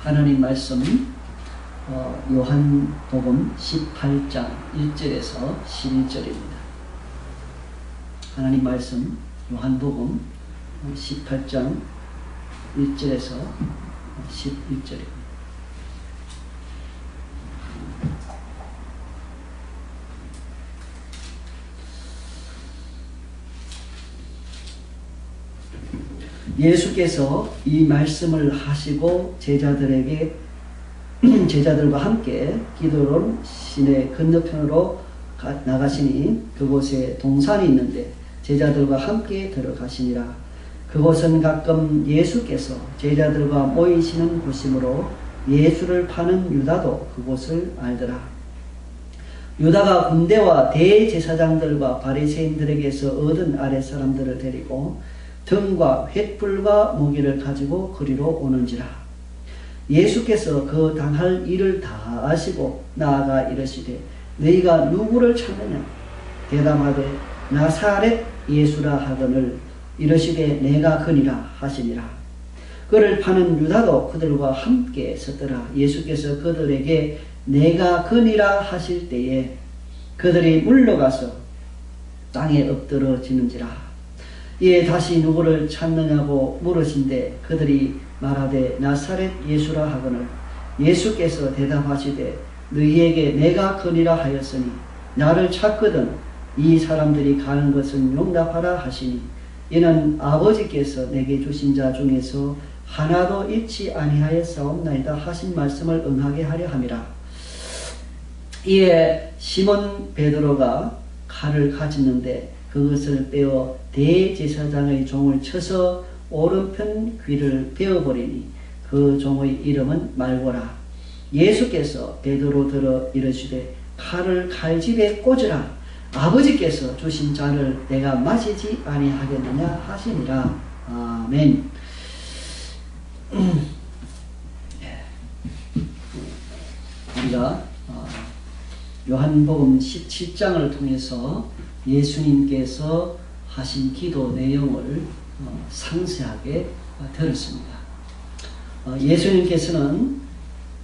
하나님 말씀 요한복음 18장 1절에서 11절입니다. 하나님 말씀 요한복음 18장 1절에서 11절입니다. 예수께서 이 말씀을 하시고 제자들과 함께 기드론 시내 건너편으로 나가시니 그곳에 동산이 있는데 제자들과 함께 들어가시니라. 그곳은 가끔 예수께서 제자들과 모이시는 곳이므로 예수를 파는 유다도 그곳을 알더라. 유다가 군대와 대제사장들과 바리새인들에게서 얻은 아랫사람들을 데리고 등과 횃불과 무기를 가지고 그리로 오는지라. 예수께서 그 당할 일을 다 아시고 나아가 이르시되 너희가 누구를 찾느냐? 대답하되 나사렛 예수라 하거늘 이르시되 내가 그니라 하시니라. 그를 파는 유다도 그들과 함께 섰더라. 예수께서 그들에게 내가 그니라 하실 때에 그들이 물러가서 땅에 엎드러지는지라. 이에 다시 누구를 찾느냐고 물으신데 그들이 말하되 나사렛 예수라 하거늘 예수께서 대답하시되 너희에게 내가 그니라 하였으니 나를 찾거든 이 사람들이 가는 것은 용납하라 하시니 이는 아버지께서 내게 주신 자 중에서 하나도 잃지 아니하였사옵나이다 하신 말씀을 응하게 하려 함이라. 이에 시몬 베드로가 칼을 가지는데 그것을 빼어 대제사장의 종을 쳐서 오른편 귀를 베어버리니 그 종의 이름은 말고라. 예수께서 베드로 들어 이르시되 칼을 칼집에 꽂으라. 아버지께서 주신 잔을 내가 마시지 아니하겠느냐 하시니라. 아멘. 우리가 요한복음 17장을 통해서 예수님께서 하신 기도 내용을 상세하게 들었습니다. 예수님께서는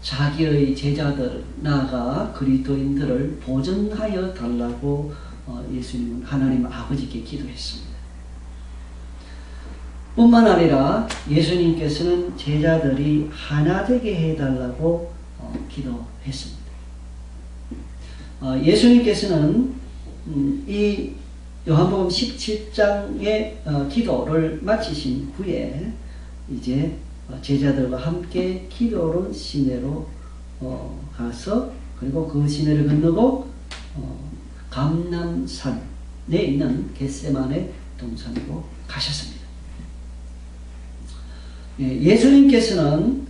자기의 제자들 나아가 그리스도인들을 보존하여 달라고 예수님은 하나님 아버지께 기도했습니다. 뿐만 아니라 예수님께서는 제자들이 하나 되게 해달라고 기도했습니다. 예수님께서는 이 요한복음 17장의 기도를 마치신 후에 이제 제자들과 함께 기드론 시내로 가서 그리고 그 시내를 건너고 감람산에 있는 겟세마네 동산으로 가셨습니다. 예수님께서는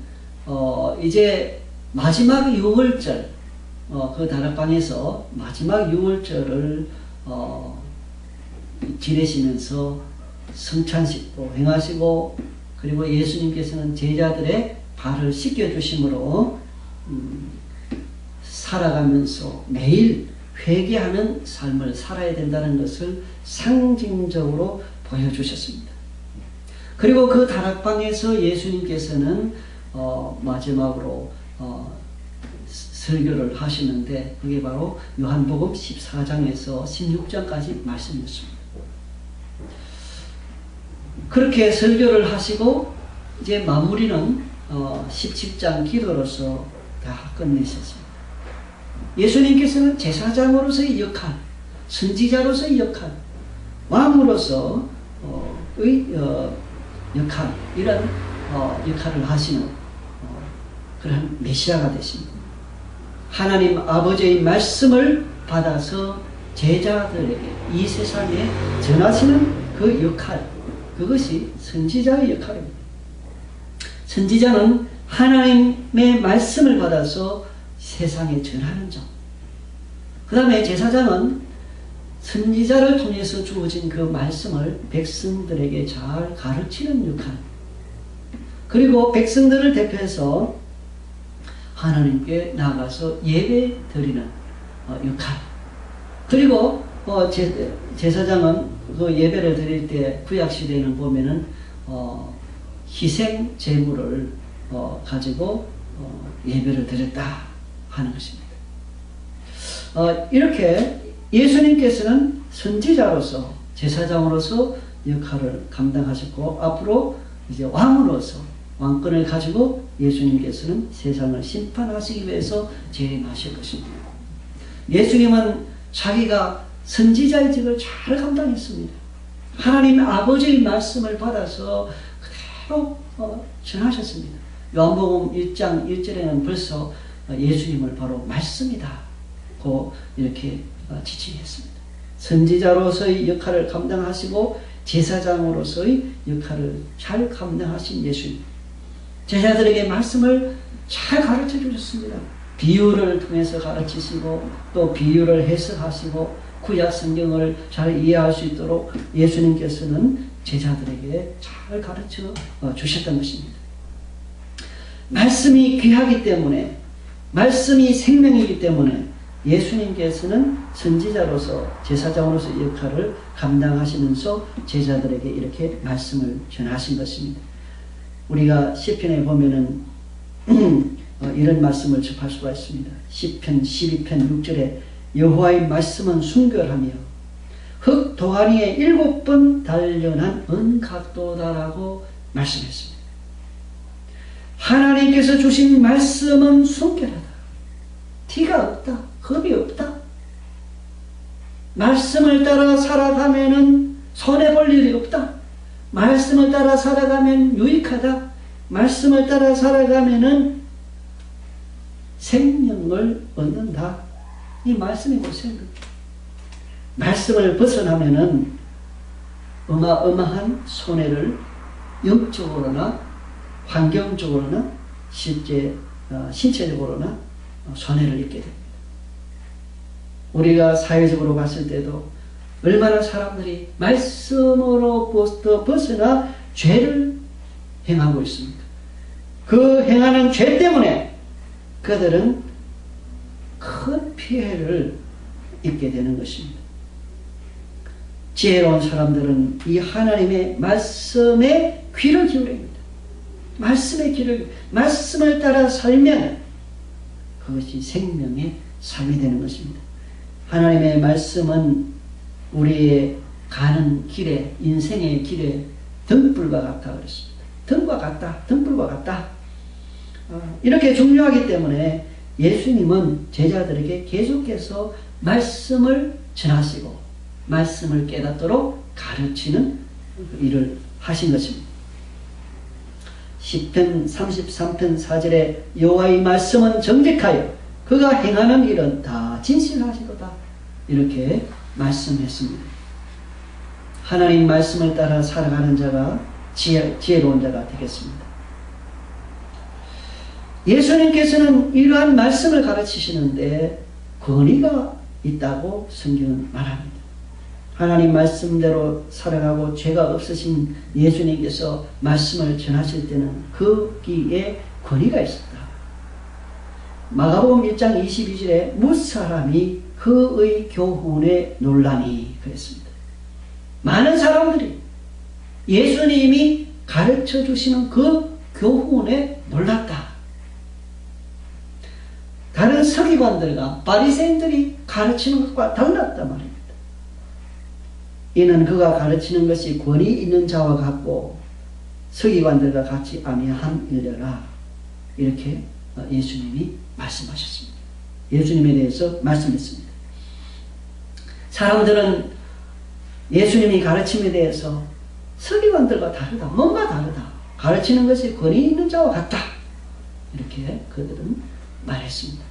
이제 마지막 유월절 그 다락방에서 마지막 유월절을 지내시면서 성찬식도 행하시고 그리고 예수님께서는 제자들의 발을 씻겨주심으로 살아가면서 매일 회개하는 삶을 살아야 된다는 것을 상징적으로 보여주셨습니다. 그리고 그 다락방에서 예수님께서는 마지막으로 설교를 하시는데 그게 바로 요한복음 14장에서 16장까지 말씀이었습니다. 그렇게 설교를 하시고 이제 마무리는 17장 기도로서 다 끝내셨습니다. 예수님께서는 제사장으로서의 역할, 선지자로서의 역할, 왕으로서의 역할, 이런 역할을 하시는 그런 메시아가 되십니다. 하나님 아버지의 말씀을 받아서 제자들에게 이 세상에 전하시는 그 역할, 그것이 선지자의 역할입니다. 선지자는 하나님의 말씀을 받아서 세상에 전하는 점. 그 다음에 제사장은 선지자를 통해서 주어진 그 말씀을 백성들에게 잘 가르치는 역할. 그리고 백성들을 대표해서 하나님께 나가서 예배 드리는 역할. 그리고 제사장은 그 예배를 드릴 때 구약시대에는 보면은 희생 제물을 가지고 예배를 드렸다 하는 것입니다. 이렇게 예수님께서는 선지자로서 제사장으로서 역할을 감당하셨고 앞으로 이제 왕으로서 왕권을 가지고 예수님께서는 세상을 심판하시기 위해서 재림하실 것입니다. 예수님은 자기가 선지자의 직을 잘 감당했습니다. 하나님 아버지의 말씀을 받아서 그대로 전하셨습니다. 요한복음 1장 1절에는 벌써 예수님을 바로 말씀이다 고 이렇게 지칭했습니다. 선지자로서의 역할을 감당하시고 제사장으로서의 역할을 잘 감당하신 예수님. 제자들에게 말씀을 잘 가르쳐 주셨습니다. 비유를 통해서 가르치시고 또 비유를 해석하시고 구약 성경을 잘 이해할 수 있도록 예수님께서는 제자들에게 잘 가르쳐 주셨던 것입니다. 말씀이 귀하기 때문에, 말씀이 생명이기 때문에 예수님께서는 선지자로서 제사장으로서 역할을 감당하시면서 제자들에게 이렇게 말씀을 전하신 것입니다. 우리가 시편에 보면은 이런 말씀을 접할 수가 있습니다. 시편 12편 6절에 여호와의 말씀은 순결하며 흙 도가니에 7번 단련한 은각도다라고 말씀했습니다. 하나님께서 주신 말씀은 순결하다. 티가 없다. 겁이 없다. 말씀을 따라 살아가면은 손해볼 일이 없다. 말씀을 따라 살아가면 유익하다. 말씀을 따라 살아가면은 생명을 얻는다. 이 말씀이 보세요. 말씀을 벗어나면은 어마어마한 손해를 영적으로나 환경적으로나 실제 신체적으로나 손해를 입게 됩니다. 우리가 사회적으로 봤을 때도 얼마나 사람들이 말씀으로부터 벗어나 죄를 행하고 있습니까? 그 행하는 죄 때문에 그들은 큰 피해를 입게 되는 것입니다. 지혜로운 사람들은 이 하나님의 말씀에 귀를 기울여야 합니다. 말씀에 귀를, 말씀을 따라 살면 그것이 생명의 삶이 되는 것입니다. 하나님의 말씀은 우리의 가는 길에, 인생의 길에 등불과 같다 그랬습니다. 등과 같다, 등불과 같다. 이렇게 중요하기 때문에 예수님은 제자들에게 계속해서 말씀을 전하시고 말씀을 깨닫도록 가르치는 일을 하신 것입니다. 시편 33편 4절에 여호와의 말씀은 정직하여 그가 행하는 일은 다 진실하시도다 이렇게 말씀했습니다. 하나님 말씀을 따라 살아가는 자가 지혜로운 자가 되겠습니다. 예수님께서는 이러한 말씀을 가르치시는데 권위가 있다고 성경은 말합니다. 하나님 말씀대로 살아가고 죄가 없으신 예수님께서 말씀을 전하실 때는 거기에 권위가 있었다. 마가복음 1장 22절에 무사람이 그의 교훈에 놀라니 그랬습니다. 많은 사람들이 예수님이 가르쳐 주시는 그 교훈에 놀랐다. 다른 서기관들과 바리새인들이 가르치는 것과 달랐단 말입니다. 이는 그가 가르치는 것이 권위 있는 자와 같고 서기관들과 같이 아니함이더라. 이렇게 예수님이 말씀하셨습니다. 예수님에 대해서 말씀했습니다. 사람들은 예수님이 가르침에 대해서 서기관들과 다르다. 뭔가 다르다. 가르치는 것이 권위 있는 자와 같다. 이렇게 그들은 말했습니다.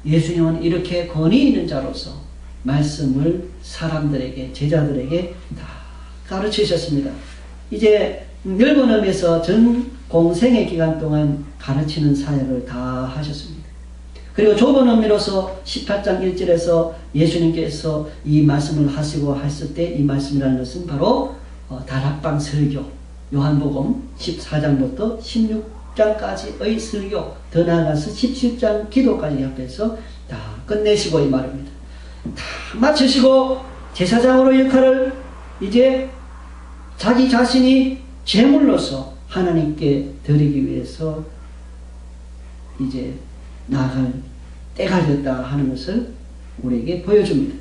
예수님은 이렇게 권위 있는 자로서 말씀을 사람들에게, 제자들에게 다 가르치셨습니다. 이제 넓은 의미에서 전 공생의 기간 동안 가르치는 사역을 다 하셨습니다. 그리고 좁은 의미로서 18장 1절에서 예수님께서 이 말씀을 하시고 했을 때 이 말씀이라는 것은 바로 다락방 설교, 요한복음 14장부터 16장까지의 설교, 더 나아가서 17장 기도까지 합해서 다 끝내시고 이 말입니다. 다 마치시고 제사장으로 역할을 이제 자기 자신이 제물로서 하나님께 드리기 위해서 이제 나아갈 때가 됐다 하는 것을 우리에게 보여줍니다.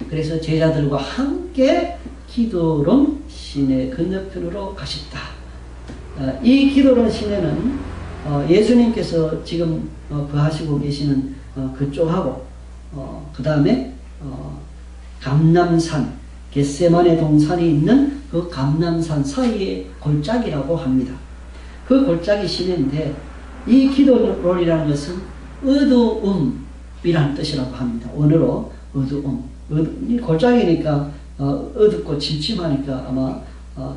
그래서 제자들과 함께 기도론 시내 건너편으로 가셨다. 이 기도론 시내는 예수님께서 지금 거하시고 계시는 그쪽하고 그 다음에 감람산, 겟세마네 동산이 있는 그 감람산 사이의 골짜기라고 합니다. 그 골짜기 시내인데 이 기도론이라는 것은 어두움이라는 뜻이라고 합니다. 원어로 어두움. 이 골짜기니까 어둡고 침침하니까 아마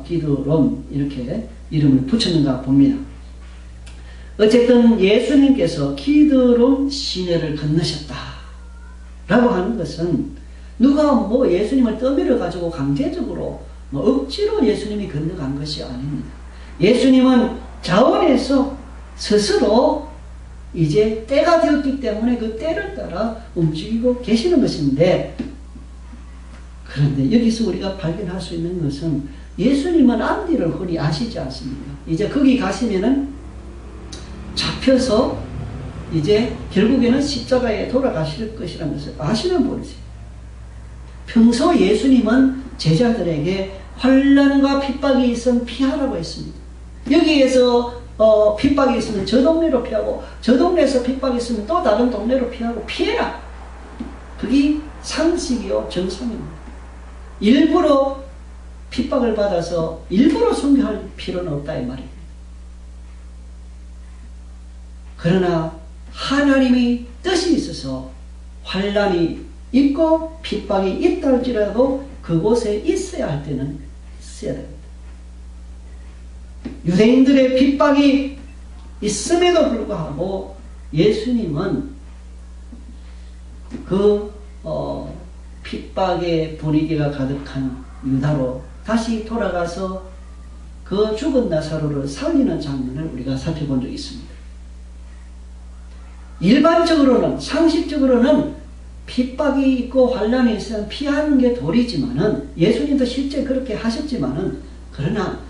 기도론 이렇게 이름을 붙였는가 봅니다. 어쨌든 예수님께서 기도론 시내를 건너셨다 라고 하는 것은 누가 뭐 예수님을 떠밀어 가지고 강제적으로 억지로 예수님이 건너간 것이 아닙니다. 예수님은 자원에서 스스로 이제 때가 되었기 때문에 그 때를 따라 움직이고 계시는 것인데, 그런데 여기서 우리가 발견할 수 있는 것은 예수님은 앞뒤를 훤히 아시지 않습니까? 이제 거기 가시면은 잡혀서 이제 결국에는 십자가에 돌아가실 것이라는 것을 아시는 분이세요. 평소 예수님은 제자들에게 환난과 핍박이 있으면 피하라고 했습니다. 여기에서 핍박이 있으면 저 동네로 피하고, 저 동네에서 핍박이 있으면 또 다른 동네로 피하고, 피해라. 그게 상식이요 정상입니다. 일부러 핍박을 받아서 일부러 순교할 필요는 없다 이 말입니다. 그러나 하나님이 뜻이 있어서 환난이 있고 핍박이 있다 할지라도 그곳에 있어야 할 때는 있어야 됩니다. 유대인들의 핍박이 있음에도 불구하고 예수님은 그 핍박의 분위기가 가득한 유다로 다시 돌아가서 그 죽은 나사로를 살리는 장면을 우리가 살펴본 적이 있습니다. 일반적으로는, 상식적으로는 핍박이 있고 환난이 있으면 피하는 게 도리지만은, 예수님도 실제 그렇게 하셨지만은, 그러나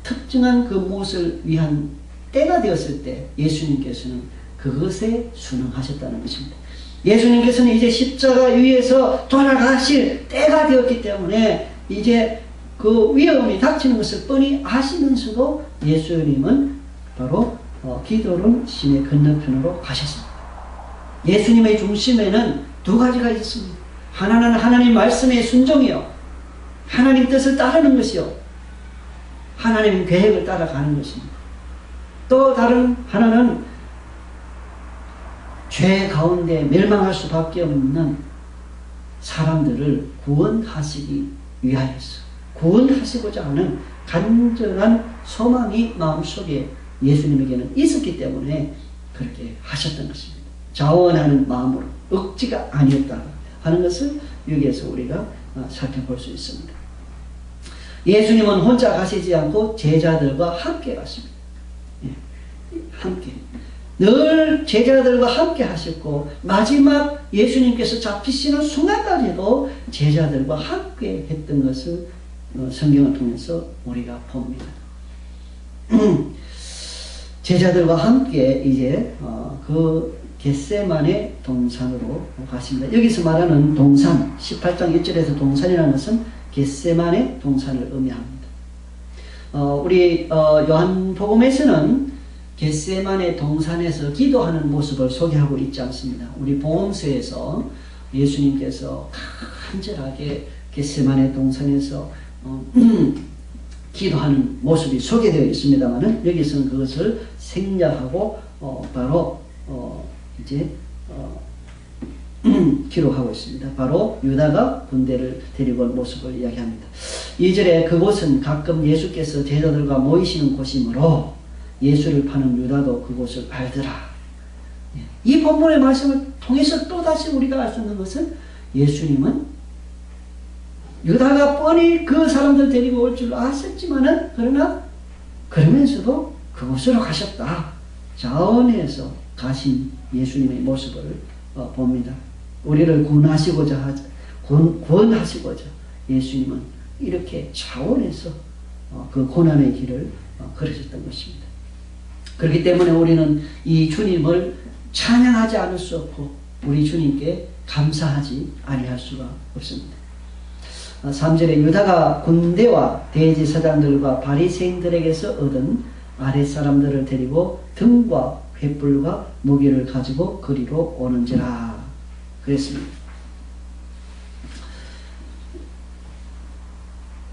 특정한 그 무엇을 위한 때가 되었을 때 예수님께서는 그것에 순응하셨다는 것입니다. 예수님께서는 이제 십자가 위에서 돌아가실 때가 되었기 때문에 이제 그 위험이 닥치는 것을 뻔히 아시면서도 예수님은 바로 기도론 시내 건너편으로 가셨습니다. 예수님의 중심에는 두 가지가 있습니다. 하나는 하나님 말씀의 순종이요, 하나님 뜻을 따르는 것이요, 하나님 계획을 따라가는 것입니다. 또 다른 하나는 죄 가운데 멸망할 수밖에 없는 사람들을 구원하시기 위하여서, 구원하시고자 하는 간절한 소망이 마음속에 예수님에게는 있었기 때문에 그렇게 하셨던 것입니다. 자원하는 마음으로, 억지가 아니었다 하는 것을 여기에서 우리가 살펴볼 수 있습니다. 예수님은 혼자 가시지 않고 제자들과 함께 가십니다. 함께. 늘 제자들과 함께 하셨고, 마지막 예수님께서 잡히시는 순간까지도 제자들과 함께 했던 것을 성경을 통해서 우리가 봅니다. 제자들과 함께 이제 그 겟세마네 동산으로 가십니다. 여기서 말하는 동산, 18장 1절에서 동산이라는 것은 겟세마네 동산을 의미합니다. 우리 요한복음에서는 겟세마네 동산에서 기도하는 모습을 소개하고 있지 않습니다. 우리 복음서에서 예수님께서 간절하게 겟세마네 동산에서 기도하는 모습이 소개되어 있습니다만은, 여기서는 그것을 생략하고 바로 이제 기록하고 있습니다. 바로 유다가 군대를 데리고 온 모습을 이야기합니다. 2절에 그곳은 가끔 예수께서 제자들과 모이시는 곳이므로 예수를 파는 유다도 그곳을 알더라. 이 본문의 말씀을 통해서 또다시 우리가 알 수 있는 것은 예수님은 유다가 뻔히 그 사람들 데리고 올 줄 아셨지만은, 그러나 그러면서도 그곳으로 가셨다. 자원에서 가신 예수님의 모습을 봅니다. 우리를 구원하시고자 예수님은 이렇게 자원에서 그 고난의 길을 걸으셨던 것입니다. 그렇기 때문에 우리는 이 주님을 찬양하지 않을 수 없고 우리 주님께 감사하지 아니할 수가 없습니다. 3절에 유다가 군대와 대제사장들과 바리새인들에게서 얻은 아랫사람들을 데리고 등과 횃불과 무기를 가지고 그리로 오는지라 그랬습니다.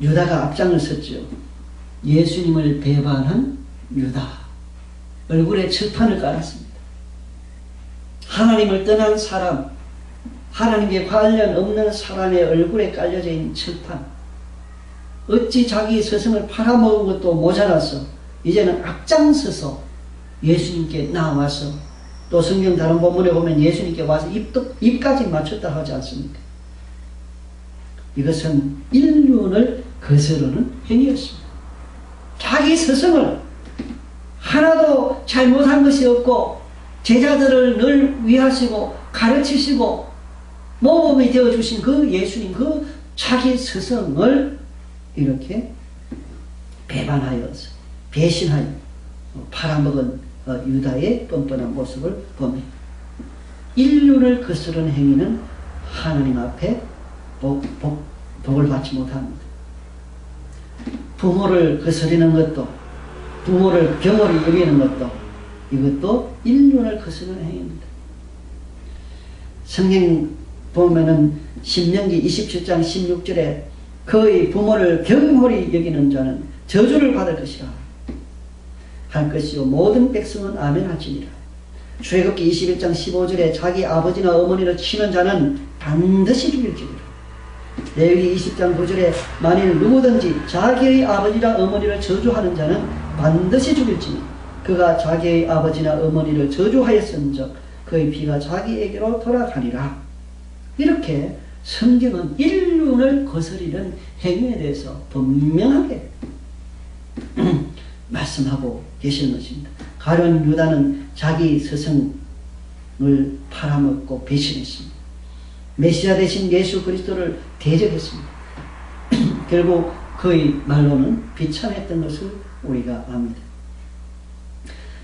유다가 앞장을 섰죠. 예수님을 배반한 유다. 얼굴에 칠판을 깔았습니다. 하나님을 떠난 사람, 하나님께 관련 없는 사람의 얼굴에 깔려져 있는 칠판. 어찌 자기 스승을 팔아먹은 것도 모자라서 이제는 앞장서서 예수님께 나와서, 또 성경 다른 본문에 보면 예수님께 와서 입까지 맞췄다 하지 않습니까? 이것은 인륜을 거스르는 행위였습니다. 자기 스승을 하나도 잘못한 것이 없고 제자들을 늘 위하시고 가르치시고 모범이 되어주신 그 예수님, 그 자기 스승을 이렇게 배반하여서 배신하여 팔아먹은 유다의 뻔뻔한 모습을 보며 인륜을 거스르는 행위는 하나님 앞에 복을 받지 못합니다. 부모를 거스르는 것도, 부모를 경홀히 여기는 것도, 이것도 인륜을 거스르는 행위입니다. 성경 보면은 신명기 27장 16절에 그의 부모를 경홀히 여기는 자는 저주를 받을 것이라 할 것이요 모든 백성은 아멘할지니라. 출애굽기 21장 15절에 자기 아버지나 어머니를 치는 자는 반드시 죽일지니라. 레위기 20장 9절에 만일 누구든지 자기의 아버지나 어머니를 저주하는 자는 반드시 죽일지니 그가 자기의 아버지나 어머니를 저주하였은즉 그의 피가 자기에게로 돌아가리라. 이렇게 성경은 인륜을 거스리는 행위에 대해서 분명하게 말씀하고 계시는 것입니다. 가룟 유다는 자기 스승을 팔아먹고 배신했습니다. 메시아 대신 예수 그리스도를 대적했습니다. 결국 그의 말로는 비참했던 것을 우리가 압니다.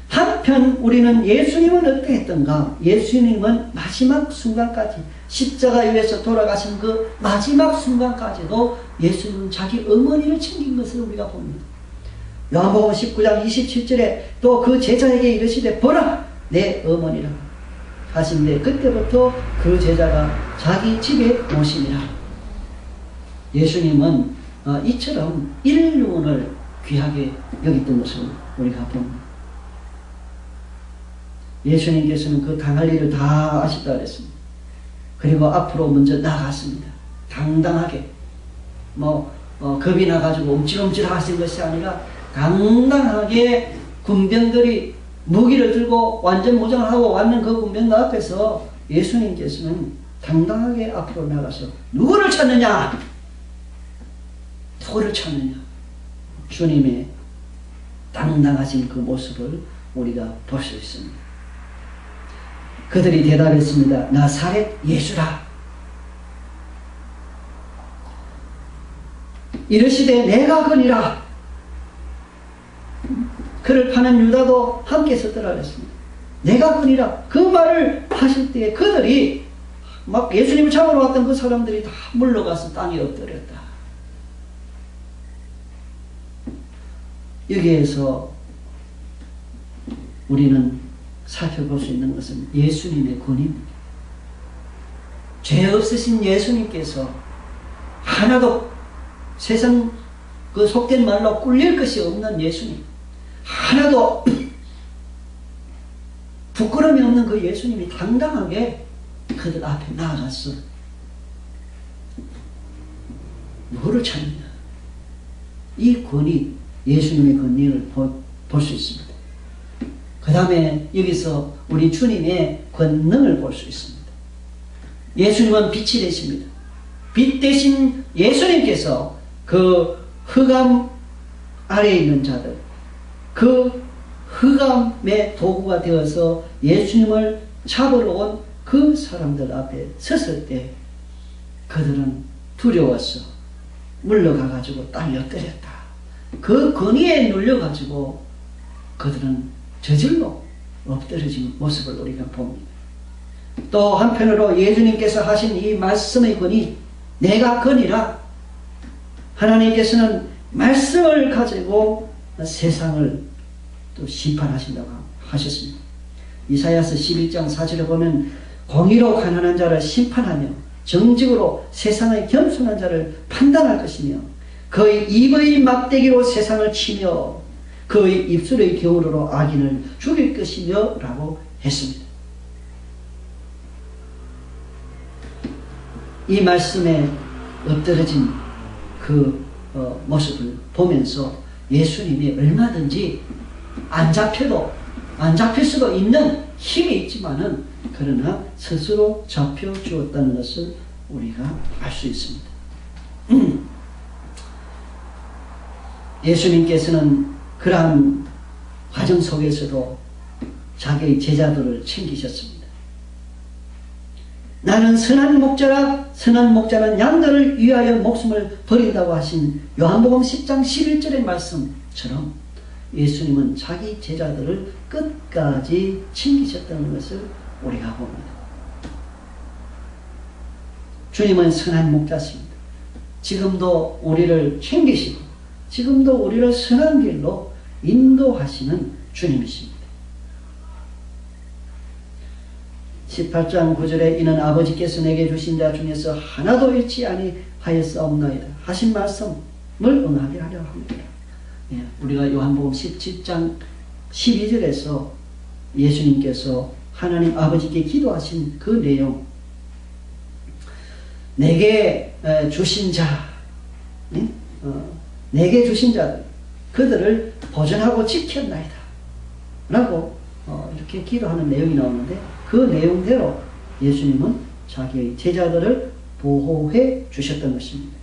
한편 우리는 예수님은 어떻게 했던가? 예수님은 마지막 순간까지 십자가 위에서 돌아가신 그 마지막 순간까지도 예수님은 자기 어머니를 챙긴 것을 우리가 봅니다. 요한복음 19장 27절에 또 그 제자에게 이르시되 보라 내 어머니라 하신데 그때부터 그 제자가 자기 집에 모시니라. 예수님은 이처럼 인륜을 귀하게 여겼던 것을 우리가 봅니다. 예수님께서는 그 당할 일을 다 아시다 그랬습니다. 그리고 앞으로 먼저 나갔습니다. 당당하게 겁이 나가지고 움찔움찔 하신 것이 아니라 당당하게 군병들이 무기를 들고 완전 무장을 하고 왔는 그 군병들 앞에서 예수님께서는 당당하게 앞으로 나가서 누구를 찾느냐? 누구를 찾느냐? 주님의 당당하신 그 모습을 우리가 볼 수 있습니다. 그들이 대답했습니다. 나사렛 예수라. 이르시되 내가 그니라. 그를 파는 유다도 함께 섰더라 그랬습니다. 내가 그니라. 그 말을 하실 때에 그들이 막 예수님을 잡으러 왔던 그 사람들이 다 물러가서 땅에 엎드렸다. 여기에서 우리는 살펴볼 수 있는 것은 예수님의 권위입니다. 죄 없으신 예수님께서 하나도 세상 그 속된 말로 꿀릴 것이 없는 예수님, 하나도 부끄러움이 없는 그 예수님이 당당하게 그들 앞에 나아갔어. 누구를 찾느냐? 이 권위, 예수님의 권위를 볼 수 있습니다. 그 다음에 여기서 우리 주님의 권능을 볼 수 있습니다. 예수님은 빛이 되십니다. 빛 대신 예수님께서 그 흑암 아래에 있는 자들, 그 흑암의 도구가 되어서 예수님을 잡으러 온 그 사람들 앞에 섰을 때 그들은 두려워서 물러가가지고 땅에 엎드렸다. 그 권위에 눌려가지고 그들은 저절로 엎드러진 모습을 우리가 봅니다. 또 한편으로 예수님께서 하신 이 말씀의 권위, 내가 권이라, 하나님께서는 말씀을 가지고 세상을 또 심판하신다고 하셨습니다. 이사야서 11장 4절에 보면 공의로 가난한 자를 심판하며 정직으로 세상의 겸손한 자를 판단할 것이며 그의 입의 막대기로 세상을 치며 그의 입술의 겨울으로 악인을 죽일 것이며 라고 했습니다. 이 말씀에 엎드러진 그 모습을 보면서 예수님이 얼마든지 안 잡힐 수도 있는 힘이 있지만은 그러나 스스로 잡혀 주었다는 것을 우리가 알 수 있습니다. 예수님께서는 그러한 과정 속에서도 자기의 제자들을 챙기셨습니다. 나는 선한 목자라, 선한 목자는 양들을 위하여 목숨을 버린다고 하신 요한복음 10장 11절의 말씀처럼 예수님은 자기 제자들을 끝까지 챙기셨다는 것을 우리가 봅니다. 주님은 선한 목자십니다. 지금도 우리를 챙기시고 지금도 우리를 선한 길로 인도하시는 주님이십니다. 18장 9절에 이는 아버지께서 내게 주신 자 중에서 하나도 잃지 아니하였사옵나이다 하신 말씀을 응하게 하려 합니다. 우리가 요한복음 17장 12절에서 예수님께서 하나님 아버지께 기도하신 그 내용, 내게 주신 자, 내게 주신 자들, 그들을 보존하고 지켰나이다 라고 이렇게 기도하는 내용이 나오는데 그 내용대로 예수님은 자기의 제자들을 보호해 주셨던 것입니다.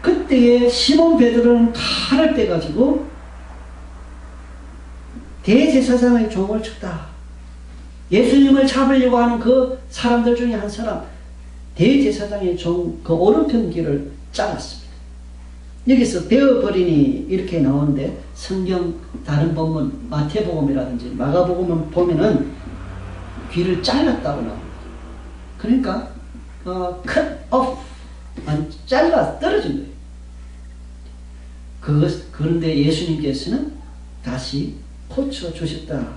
그때에 시몬 베드로는 칼을 빼가지고 대제사장의 종을 쳤다. 예수님을 잡으려고 하는 그 사람들 중에 한 사람, 대제사장의 종, 그 오른편 귀를 잘랐습니다. 여기서 베어버리니 이렇게 나오는데 성경 다른 본문 마태복음이라든지 마가복음을 보면은 귀를 잘랐다고 나옵니다. 그러니까 cut off, 잘라 떨어진 거예요. 그런데 예수님께서는 다시 고쳐주셨다.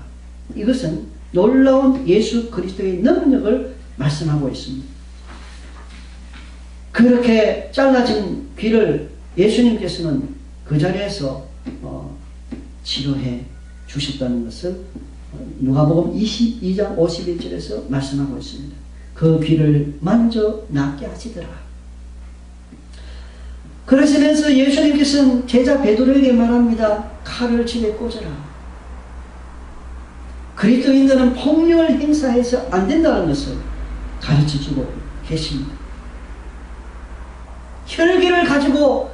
이것은 놀라운 예수 그리스도의 능력을 말씀하고 있습니다. 그렇게 잘라진 귀를 예수님께서는 그 자리에서 치료해 주셨다는 것을 누가복음 22장 51절에서 말씀하고 있습니다. 그 귀를 만져 낫게 하시더라. 그러시면서 예수님께서는 제자 베드로에게 말합니다. 칼을 집에 꽂아라. 그리스도인들은 폭력을 행사해서 안 된다는 것을 가르쳐주고 계십니다. 혈기를 가지고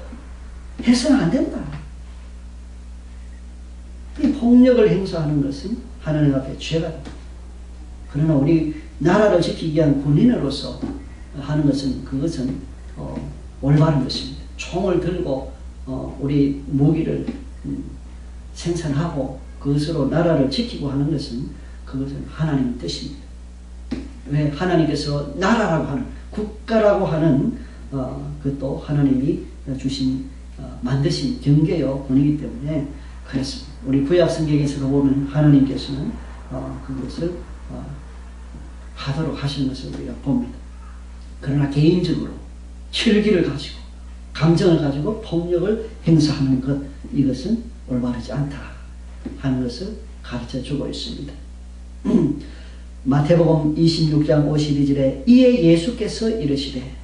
해서는 안 된다. 이 폭력을 행사하는 것은 하나님 앞에 죄가 됩니다. 그러나 우리 나라를 지키기 위한 군인으로서 하는 것은 그것은 올바른 것입니다. 총을 들고 우리 무기를 생산하고 그것으로 나라를 지키고 하는 것은 그것은 하나님의 뜻입니다. 왜 하나님께서 나라라고 하는 국가라고 하는 그것도 하나님이 주신 만드신 경계요 권이기 때문에 그렇습니다. 우리 구약 성경에서 보면 하나님께서는 그것을 하도록 하시는 것을 우리가 봅니다. 그러나 개인적으로 혈기를 가지고 감정을 가지고 폭력을 행사하는 것, 이것은 올바르지 않다 하는 것을 가르쳐주고 있습니다. 마태복음 26장 52절에 이에 예수께서 이르시되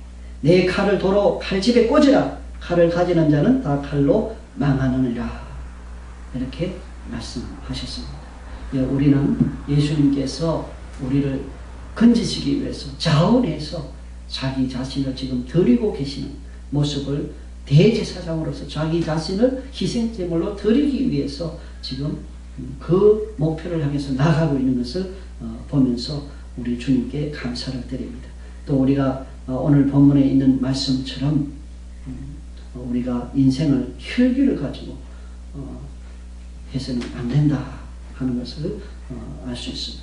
내 칼을 도로 칼집에 꽂으라. 칼을 가지는 자는 다 칼로 망하느니라. 이렇게 말씀하셨습니다. 우리는 예수님께서 우리를 건지시기 위해서 자원해서 자기 자신을 지금 드리고 계시는 모습을 대제사장으로서 자기 자신을 희생제물로 드리기 위해서 지금 그 목표를 향해서 나가고 있는 것을 보면서 우리 주님께 감사를 드립니다. 또 우리가 오늘 본문에 있는 말씀처럼 우리가 인생을 혈기를 가지고 해서는 안 된다 하는 것을 알 수 있습니다.